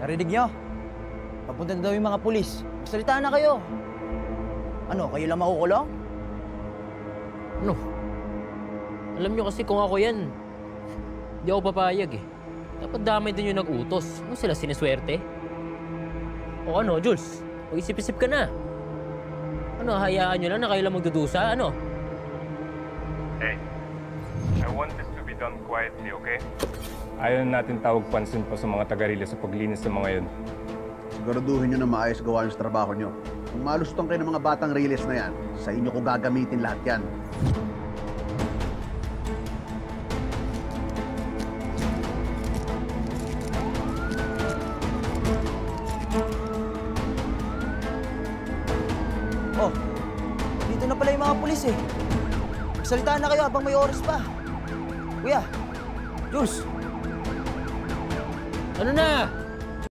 Narinig niyo? Papunta na daw yung mga pulis. Magsalita na kayo. Ano, kayo lang makukulong? Ano? Alam nyo kasi kung ako yan, hindi ako papayag eh. Dapat damay din yung nag-utos. Ano sila, siniswerte? O ano, Jules? Mag-isip-isip ka na. Ano, hayaan nyo lang na kayo lang magdudusa? Ano? Hey, I want this to be done quietly, okay? Ayaw natin tawag pansin pa sa mga taga-Rilya sa paglinis ng mga yun. Siguraduhin nyo na maayos gawa yung trabaho nyo. Kung malustong kayo ng mga batang Riles na yan, sa inyo ko gagamitin lahat yan. Oh, dito na pala yung mga pulis eh. Magsalita na kayo habang may oras pa. Kuya, Jules, Ano na?